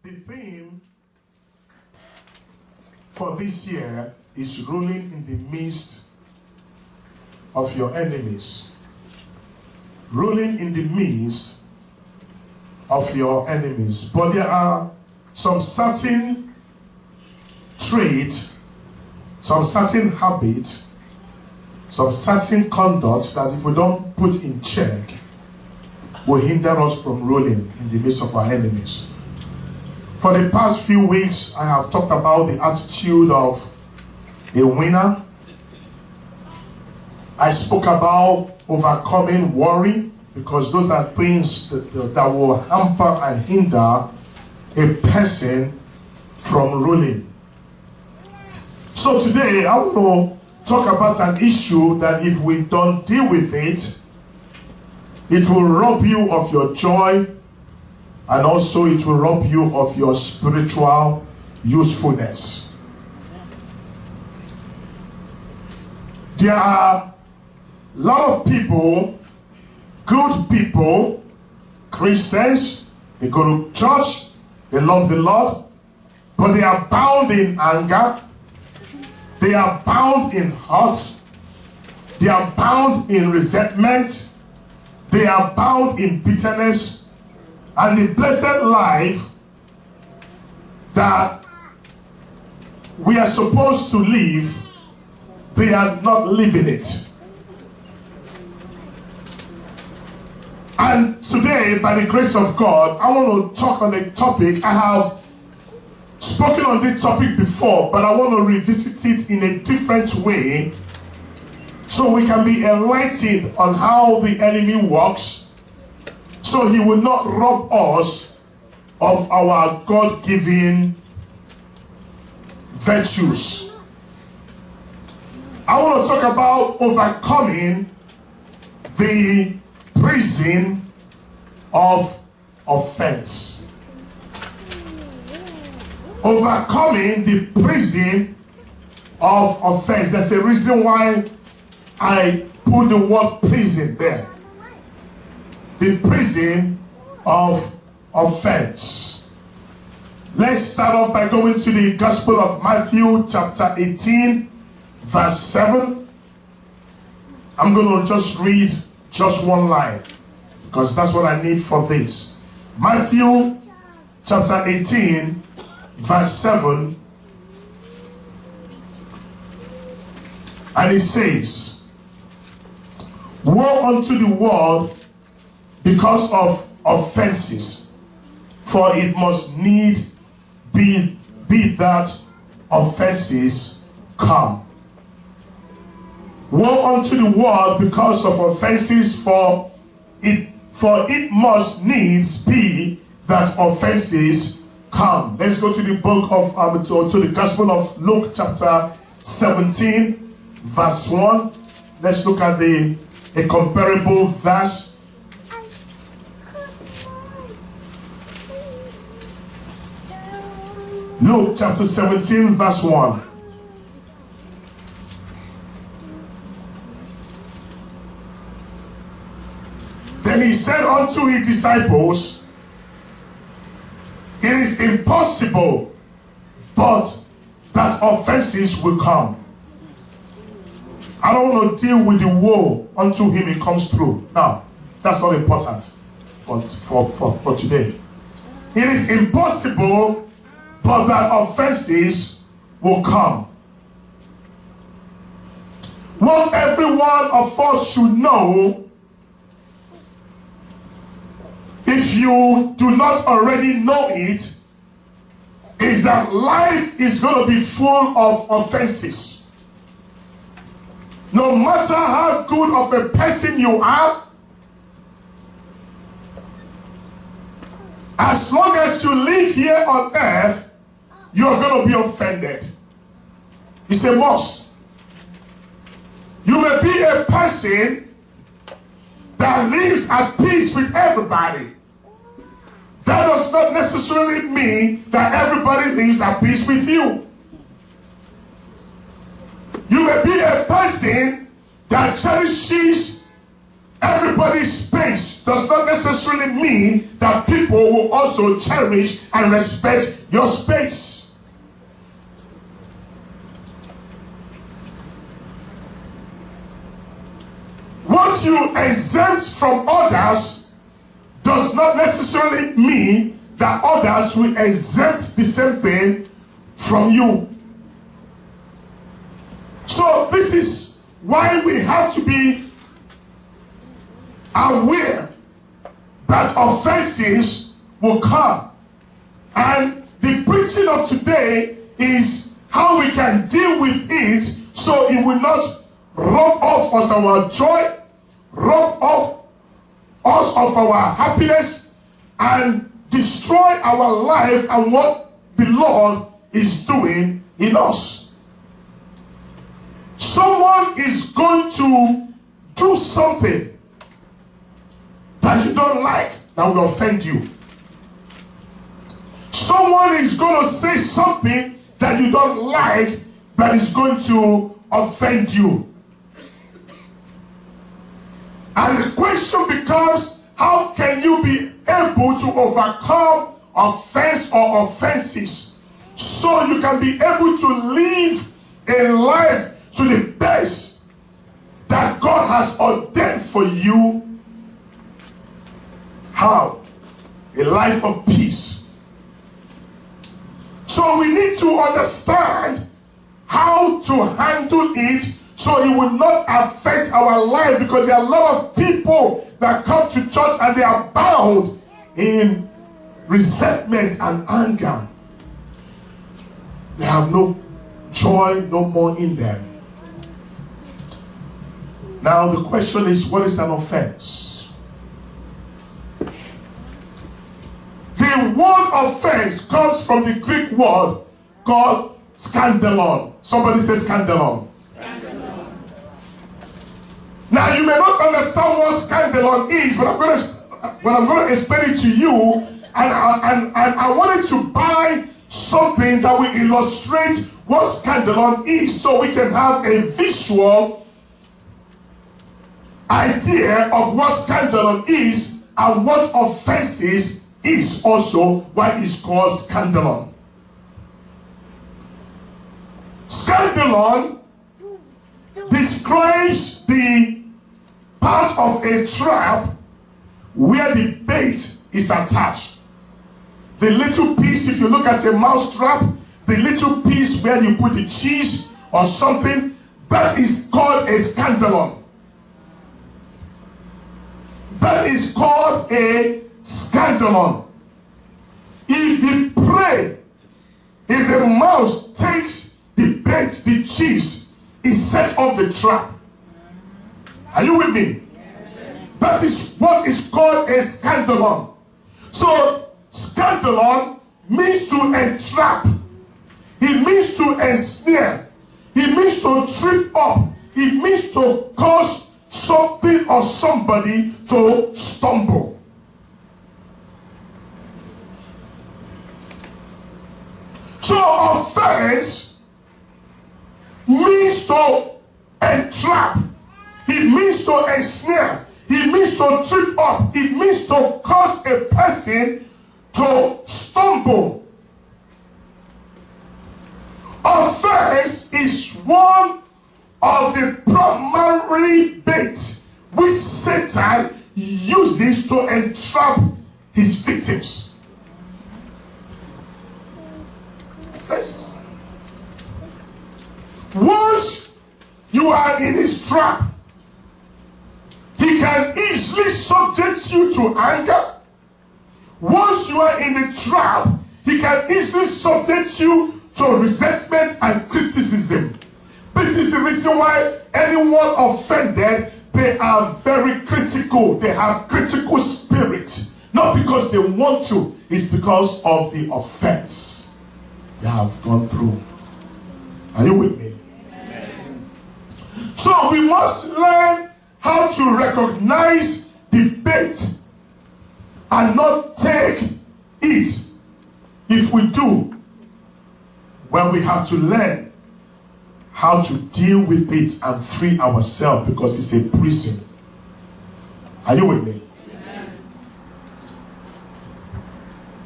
The theme for this year is ruling in the midst of your enemies. Ruling in the midst of your enemies. But there are some certain traits, some certain habits, some certain conduct that if we don't put in check will hinder us from ruling in the midst of our enemies. For the past few weeks, I have talked about the attitude of a winner. I spoke about overcoming worry, because those are things that will hamper and hinder a person from ruling. So today, I want to talk about an issue that if we don't deal with it, it will rob you of your joy, and also it will rob you of your spiritual usefulness. There are a lot of people, good people, Christians, they go to church, they love the Lord, but they are bound in anger, they are bound in hurt, they are bound in resentment, they are bound in bitterness, and the blessed life that we are supposed to live, they are not living it. And today, by the grace of God, I want to talk on a topic. I have spoken on this topic before, but I want to revisit it in a different way so we can be enlightened on how the enemy works, so he will not rob us of our God-given virtues. I want to talk about overcoming the prison of offense. Overcoming the prison of offense. There's a reason why I put the word prison there. The prison of offense. Let's start off by going to the Gospel of Matthew chapter 18 verse 7. I'm going to just read just one line, because that's what I need for this. Matthew chapter 18 verse 7, and it says, "Woe unto the world because of offenses, for it must need be that offenses come." Woe unto the world because of offenses, for it must needs be that offenses come. Let's go to the book of to the Gospel of Luke chapter 17 verse 1. Let's look at a comparable verse. Luke chapter 17 verse 1. Then he said unto his disciples, "It is impossible, but that offenses will come." I don't want to deal with the woe unto him it comes through. Now, that's not important for today. It is impossible, but that offenses will come. What every one of us should know, if you do not already know it, is that life is going to be full of offenses. No matter how good of a person you are, as long as you live here on earth, you are going to be offended. It's a must. You may be a person that lives at peace with everybody. That does not necessarily mean that everybody lives at peace with you. You may be a person that cherishes everybody's space does not necessarily mean that people will also cherish and respect your space. What you exempt from others does not necessarily mean that others will exempt the same thing from you. So this is why we have to be aware that offenses will come. And the preaching of today is how we can deal with it so it will not rob off us our joy, rob off us of our happiness, and destroy our life and what the Lord is doing in us. Someone is going to do something that you don't like, that will offend you. Someone is going to say something that you don't like, that is going to offend you. And the question becomes, how can you be able to overcome offense or offenses so you can be able to live a life to the best that God has ordained for you? How? A life of peace. So we need to understand how to handle it so it will not affect our life, because there are a lot of people that come to church and they are bound in resentment and anger. They have no joy no more in them. Now the question is, what is an offense? The word offense comes from the Greek word called scandalon. Somebody say scandalon. Scandalon. Now you may not understand what scandalon is, but I'm going to explain it to you, and I wanted to buy something that will illustrate what scandalon is, so we can have a visual idea of what scandalon is and what offenses is also why it's called scandalon. Scandalon describes the part of a trap where the bait is attached. The little piece, if you look at a mouse trap, the little piece where you put the cheese or something, that is called a scandalon. That is called a scandalon. If the prey, if the mouse takes the bait, the cheese, it sets off the trap. Are you with me? That is what is called a scandalon. So scandalon means to entrap. It means to ensnare. It means to trip up. It means to cause something or somebody to stumble. So offense means to entrap. It means to ensnare. It means to trip up. It means to cause a person to stumble. Offense is one of the primary baits which Satan uses to entrap his victims. Offenses. Once you are in his trap, he can easily subject you to anger. Once you are in the trap, he can easily subject you to resentment and criticism. This is the reason why anyone offended, they are very critical. They have critical spirit. Not because they want to, it's because of the offense they have gone through. Are you with me? Amen. So we must learn how to recognize the bait and not take it. If we do, well, we have to learn how to deal with it and free ourselves, because it's a prison. Are you with me?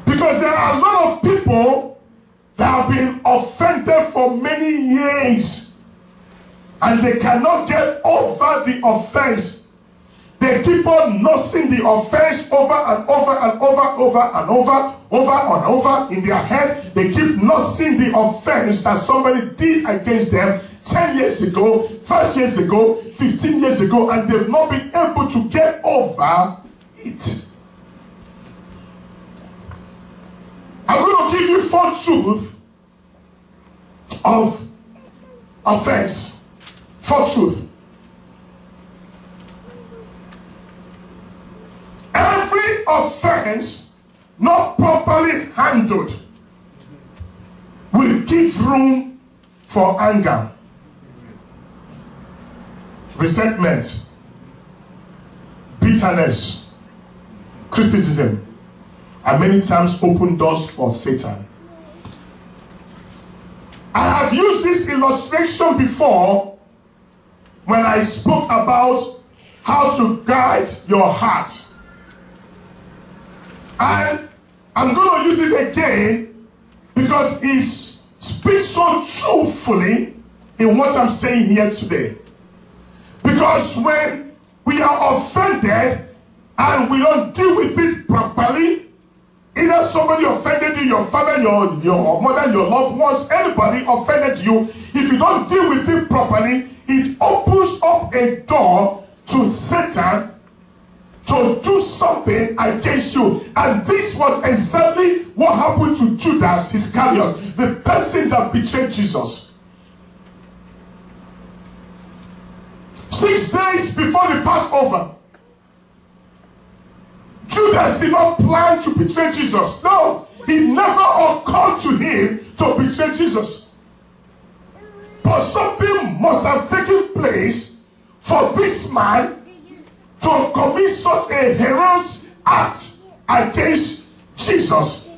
Because there are a lot of people that have been offended for many years and they cannot get over the offense. They keep on nursing the offense over and over and over in their head. They keep nursing the offense that somebody did against them 10 years ago, 5 years ago, 15 years ago, and they've not been able to get over it. I'm going to give you 4 truths of offense. 4 truths. Every offense not properly handled will give room for anger, resentment, bitterness, criticism, and many times open doors for Satan. I have used this illustration before when I spoke about how to guide your heart. And I'm going to use it again because it speaks so truthfully in what I'm saying here today. Because when we are offended and we don't deal with it properly, either somebody offended you, your father, your mother, your loved ones, anybody offended you, if you don't deal with it properly, it opens up a door to Satan to do something against you. And this was exactly what happened to Judas Iscariot, the person that betrayed Jesus. 6 days before the Passover, Judas did not plan to betray Jesus. No, it never occurred to him to betray Jesus. But something must have taken place for this man to commit such a heinous act against Jesus.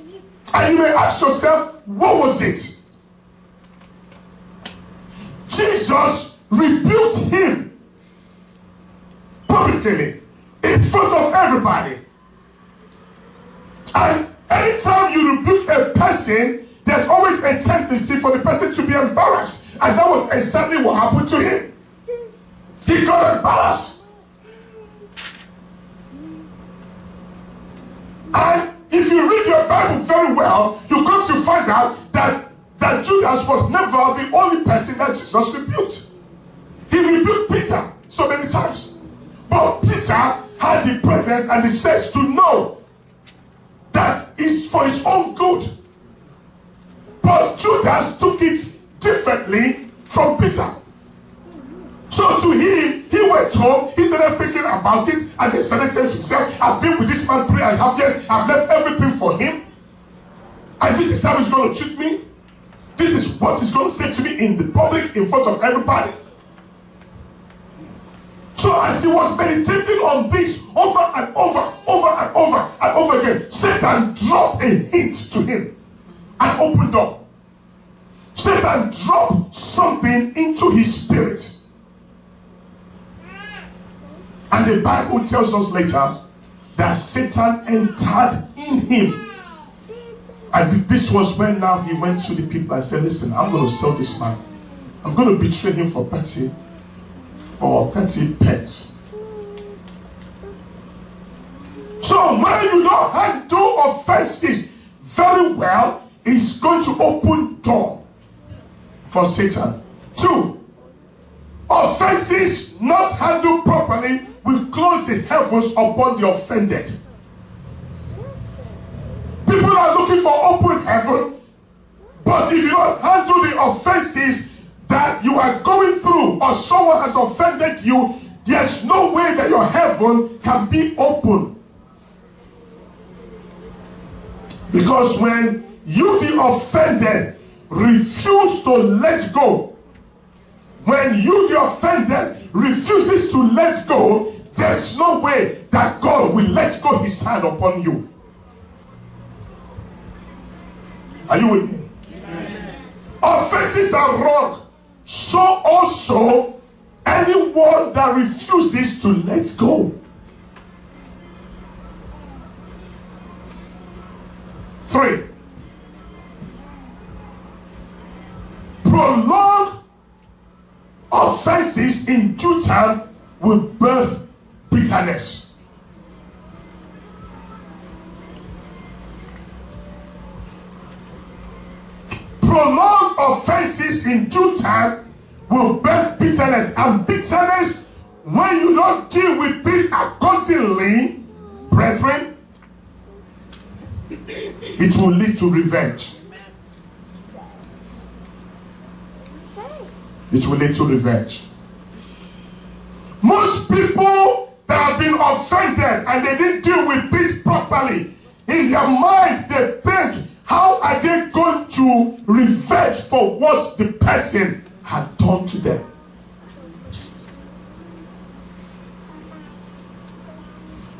And you may ask yourself, what was it? Jesus rebuked him publicly in front of everybody. And anytime you rebuke a person, there's always a tendency for the person to be embarrassed. And that was exactly what happened to him. He got embarrassed. And if you read your Bible very well, you come to find out that Judas was never the only person that Jesus rebuked. He rebuked Peter so many times. But Peter had the presence and the sense to know that it's for his own good. But Judas took it differently from Peter. So to him, he went home, he started thinking about it, and he started saying to himself, I've been with this man 3.5 years, I've left everything for him, and this is how he's going to treat me. This is what he's going to say to me in the public, in front of everybody. So as he was meditating on this over and over again, Satan dropped a hint to him, an open door. Satan dropped something into his spirit. And the Bible tells us later that Satan entered in him. And this was when now he went to the people and said, listen, I'm going to sell this man. I'm going to betray him for 30 pence. So when you don't handle offenses very well, it's going to open door for Satan. 2, offenses not handled properly will close the heavens upon the offended. People are looking for open heaven, but if you don't handle the offenses that you are going through, or someone has offended you, there's no way that your heaven can be open. Because when you, the offended, refuse to let go, when you, the offended, refuses to let go, there's no way that God will let go his hand upon you. Are you with me? Amen. Offenses are wrong. So also, anyone that refuses to let go. 3. Prolonged offenses in due time will birth bitterness. Prolonged offenses in due time will birth bitterness, and bitterness, when you don't deal with it accordingly, brethren, it will lead to revenge. It will lead to revenge. Most people that have been offended and they didn't deal with this properly, in their mind they think, how are they going to revenge for what the person had done to them?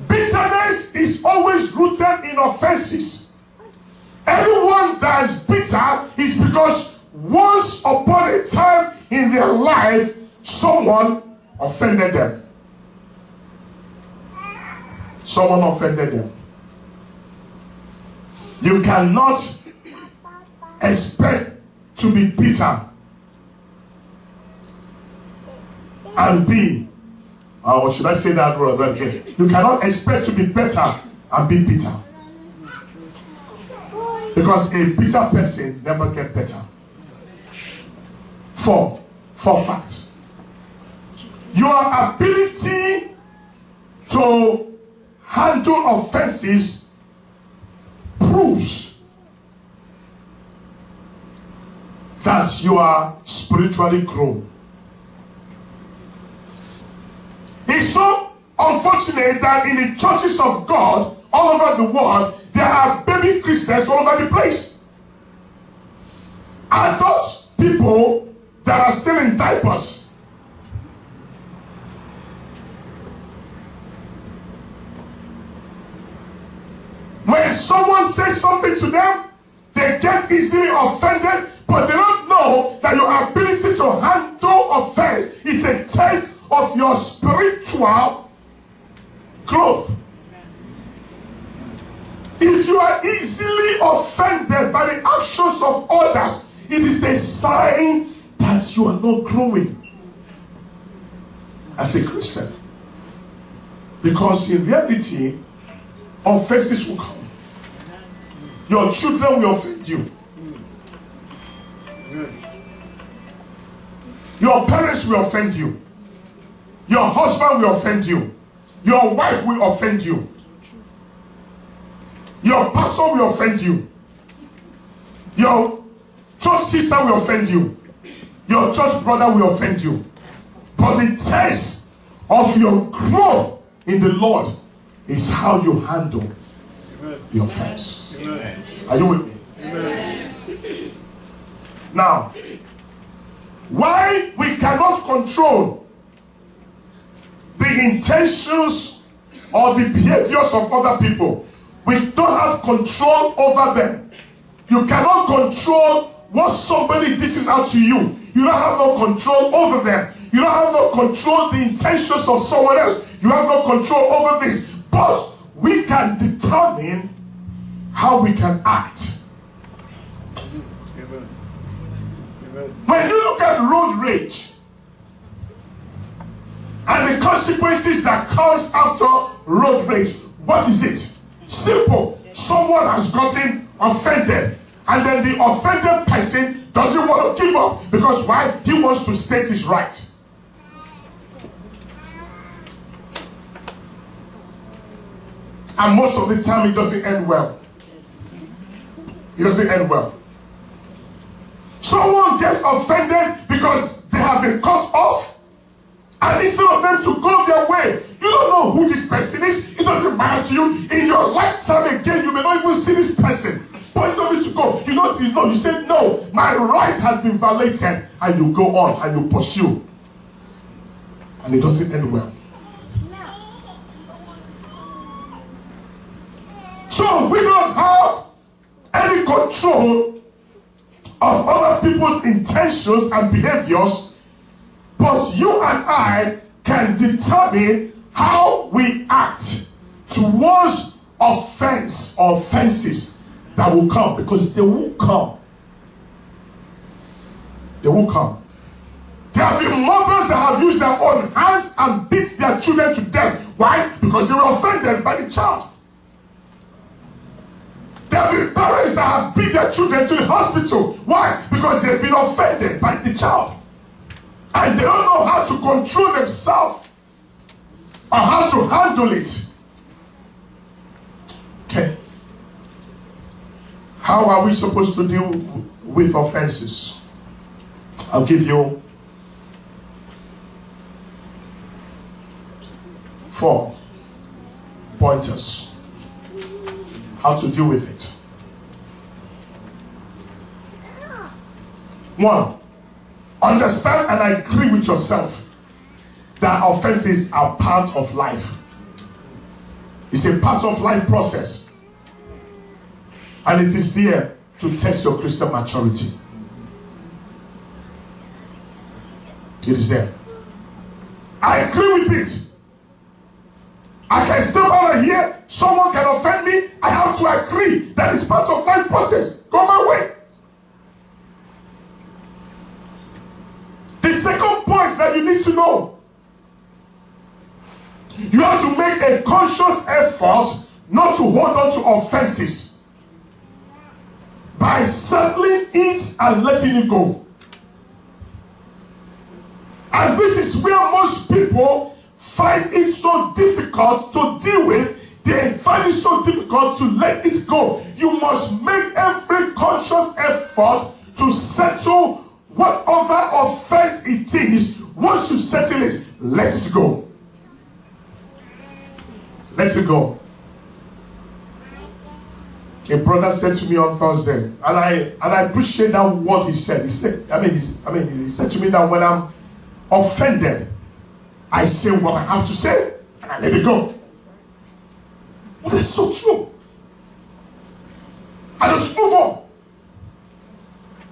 Bitterness is always rooted in offenses. Anyone that is bitter is because once upon a time in their life, someone offended them. Someone offended them. You cannot expect to be bitter and be, or should I say that word again? You cannot expect to be better and be bitter. Because a bitter person never gets better. For facts. Your ability to handle offenses proves that you are spiritually grown. It's so unfortunate that in the churches of God all over the world, there are baby Christians all over the place. Adult people that are still in diapers. When someone says something to them, they get easily offended, but they don't know that your ability to handle offense is a test of your spiritual growth. If you are easily offended by the actions of others, it is a sign that you are not growing as a Christian. Because in reality, offenses will come. Your children will offend you. Your parents will offend you. Your husband will offend you. Your wife will offend you. Your pastor will offend you. Your church sister will offend you. Your church brother will offend you. But the test of your growth in the Lord is how you handle the offense. Amen. Are you with me? Amen. Now, why we cannot control the intentions or the behaviors of other people? We don't have control over them. You cannot control what somebody dishes out to you. You don't have no control over them. You don't have no control the intentions of someone else. You have no control over this. But we can determine how we can act. Amen. Amen. When you look at road rage and the consequences that comes after road rage, what is it? Simple. Someone has gotten offended, and then the offended person doesn't want to give up. Because why? He wants to state his right. And most of the time it doesn't end well. It doesn't end well. Someone gets offended because they have been cut off, and instead of them to go their way, you don't know who this person is. It doesn't matter to you. In your lifetime again, you may not even see this person. But it's not to go. You say, no, my right has been violated. And you go on and you pursue. And it doesn't end well. So we don't have any control of other people's intentions and behaviors, but you and I can determine how we act towards offense or offenses that will come, because they will come. They will come. There have been mothers that have used their own hands and beat their children to death. Why? Because they were offended by the child. There have been parents that have beat their children to the hospital. Why? Because they've been offended by the child. And they don't know how to control themselves or how to handle it. Okay. How are we supposed to deal with offenses? I'll give you 4 pointers how to deal with it. 1, understand and agree with yourself that offenses are part of life. It's a part of life process, and it is there to test your Christian maturity. It is there. I agree with it. I can step over here, someone can offend me, I have to agree that it's part of life process. Go my way. The second point that you need to know, you have to make a conscious effort not to hold on to offenses by settling it and letting it go. And this is where most people find it so difficult to deal with. They find it so difficult to let it go. You must make every conscious effort to settle whatever offense it is. Once you settle it, let it go. Let it go. A brother said to me on Thursday, and I appreciate that what he said. He said to me that when I'm offended, I say what I have to say and I let it go. Well, that's so true. I just move on.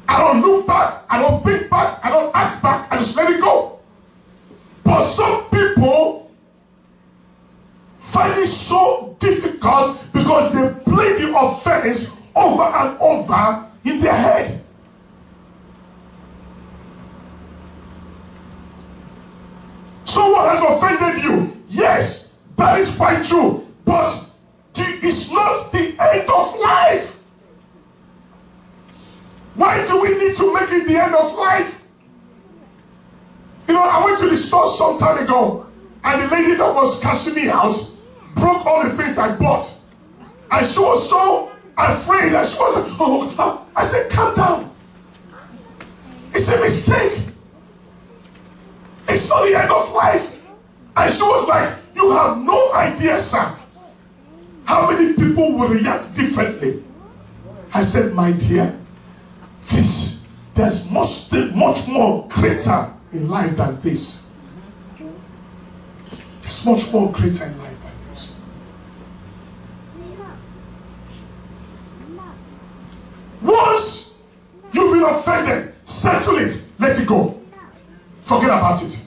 I don't look back, I don't think back, I don't act back, I just let it go. But some people find it so difficult because they play the offense over and over in their head. Someone has offended you. Yes, that is quite true. But it's not the end of life. Why do we need to make it the end of life? You know, I went to the store some time ago, and the lady that was cashing me out broke all the things I bought. And she was so afraid, and she was like, oh, I said, calm down. It's a mistake. It's not the end of life. And she was like, you have no idea, sir, how many people will react differently. I said, my dear, there's much more greater in life than this. There's much more greater in life than this. Once you've been offended, settle it, let it go. Forget about it.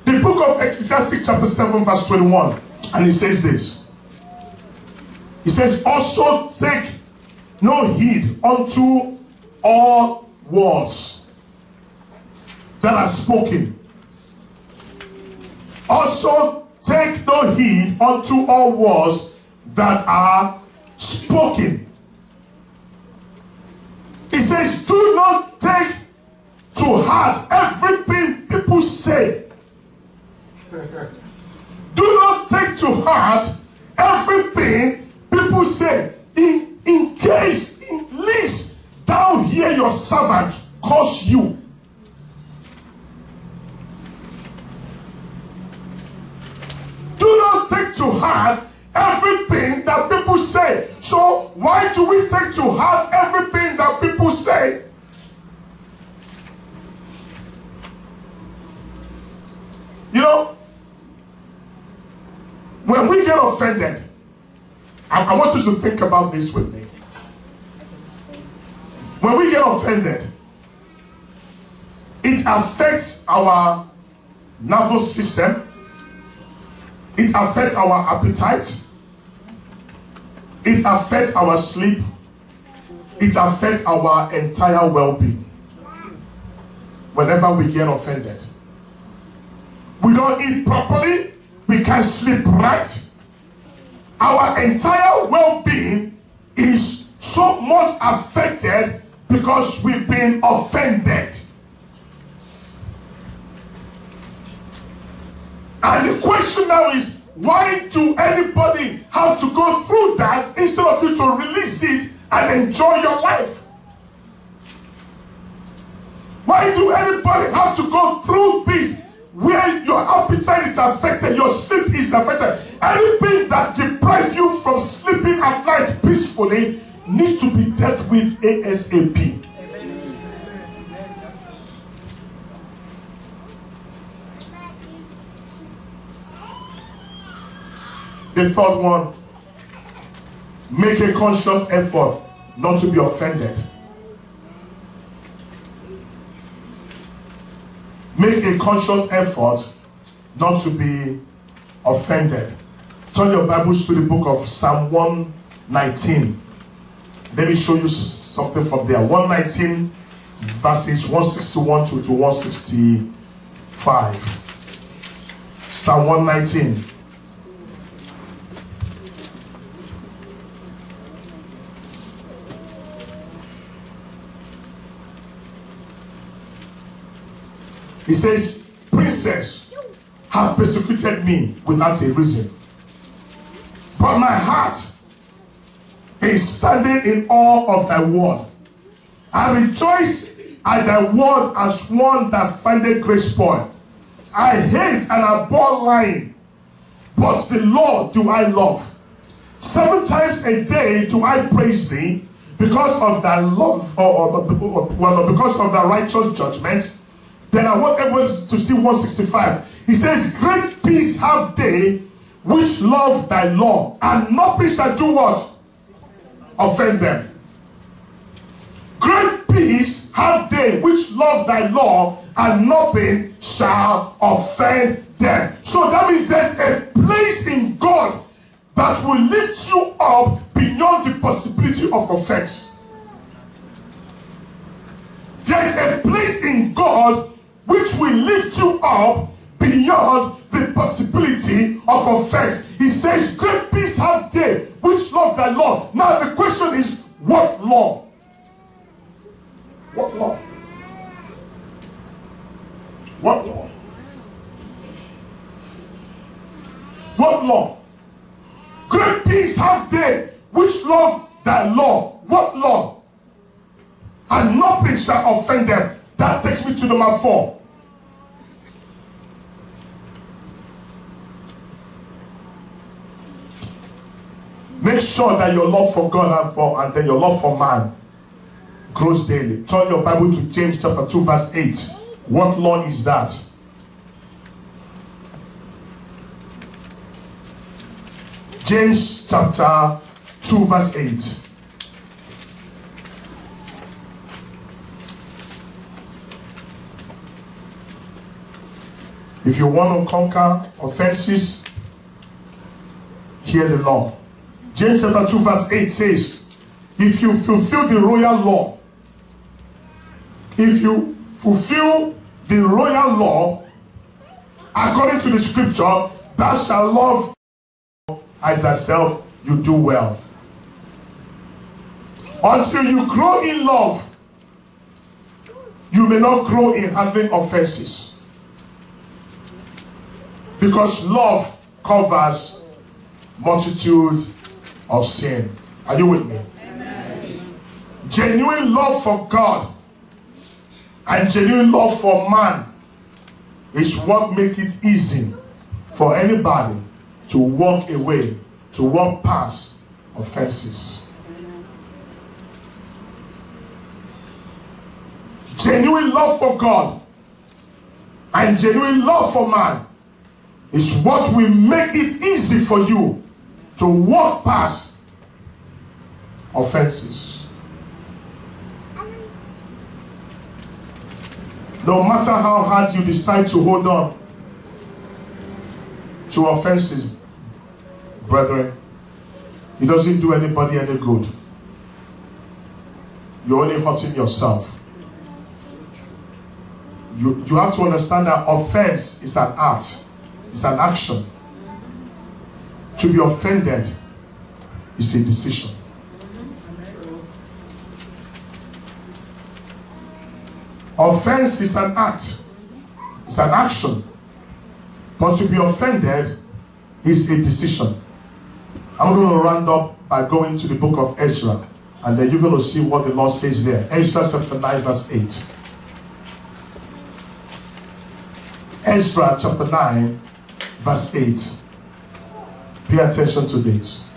The book of Ecclesiastes chapter 7 verse 21, and it says this. It says, also take no heed unto all words that are spoken. Also take no heed unto all words that are spoken. It says, do not take to heart everything people say. Do not take to heart everything people say. In case, in least, thou hear your servant curse you. Do not take to heart everything that people say. So why do we take to heart everything that people say? You know, when we get offended, I want you to think about this with me. When we get offended, it affects our nervous system. It affects our appetite. It affects our sleep. It affects our entire well-being. Whenever we get offended, we don't eat properly, we can't sleep right. Our entire well-being is so much affected because we've been offended. And the question now is, why do anybody have to go through that instead of you to release it and enjoy your life? Why do anybody have to go through this where your appetite is affected, your sleep is affected? Anything that deprives you from sleeping at night peacefully needs to be dealt with ASAP. The third one, make a conscious effort not to be offended. Make a conscious effort not to be offended. Turn your Bibles to the book of Psalm 119. Let me show you something from there. 119 verses 161 to 165. Psalm 119. He says, princes have persecuted me without a reason, but my heart is standing in awe of thy word. I rejoice at thy word as one that findeth great spoil. I hate and abhor lying, but the Lord do I love. 7 times a day do I praise thee because of thy love, because of thy righteous judgment. Then I want everyone to see 165. He says, great peace have they which love thy law, and nothing shall do what? Offend them. Great peace have they which love thy law, and nothing shall offend them. So that means there's a place in God that will lift you up beyond the possibility of offense. There's a place in God which will lift you up beyond the possibility of offense. He says, great peace have they which love thy law. Now the question is, what law? What law? What law? What law? Great peace have they which love thy law. What law? And nothing shall offend them. That takes me to number 4. Make sure that your love for God and then your love for man grows daily. Turn your Bible to James chapter 2 verse 8. What law is that? James chapter 2 verse 8. If you want to conquer offenses, hear the law. James chapter 2 verse 8 says, if you fulfill the royal law, according to the scripture, thou shalt love as thyself, you do well. Until you grow in love, you may not grow in handling offenses. Because love covers multitude of sin. Are you with me? Amen. Genuine love for God and genuine love for man is what makes it easy for anybody to walk away, to walk past offenses. Genuine love for God and genuine love for man is what will make it easy for you to walk past offenses. No matter how hard you decide to hold on to offenses, brethren, It doesn't do anybody any good. You're only hurting yourself. You have to understand that offense is an act. It's an action. To be offended is a decision. Offense is an act. It's an action. But to be offended is a decision. I'm going to round up by going to the book of Ezra, and then you're going to see what the Lord says there. Ezra chapter 9 verse 8. Ezra chapter 9 verse 8. Pay attention to this.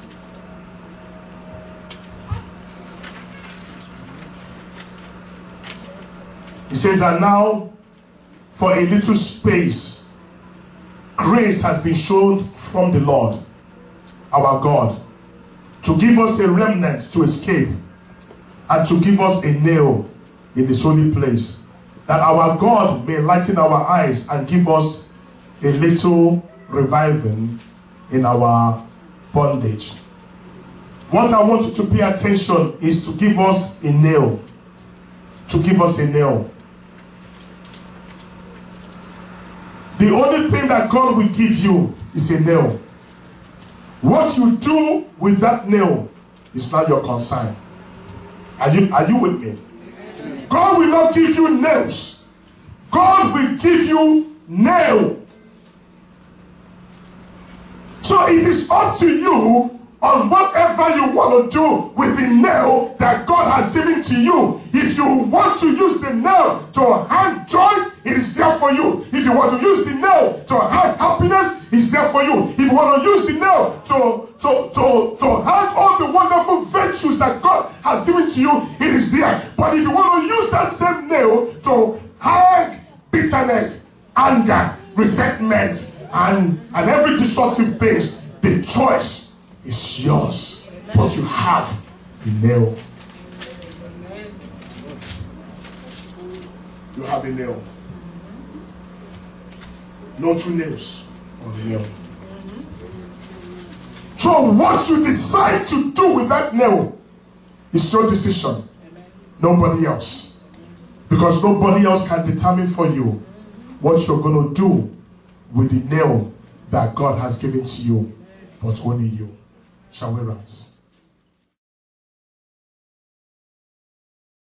He says, and now for a little space, grace has been shown from the Lord, our God, to give us a remnant to escape, and to give us a nail in this holy place, that our God may lighten our eyes and give us a little reviving in our bondage. What I want you to pay attention is to give us a nail. To give us a nail. The only thing that God will give you is a nail. What you do with that nail is not your concern. Are you with me? God will not give you nails. God will give you nail. So it is up to you on whatever you want to do with the nail that God has given to you. If you want to use the nail to hang joy, it is there for you. If you want to use the nail to hang happiness, it's there for you. If you want to use the nail to hang all the wonderful virtues that God has given to you, it is there. But if you want to use that same nail to hang bitterness, anger, resentment, and every destructive base, the choice is yours. But you have the nail. You have a nail. No two nails on the nail. So what you decide to do with that nail is your decision. Nobody else. Because nobody else can determine for you what you're going to do with the nail that God has given to you, but only you. Shall we rise?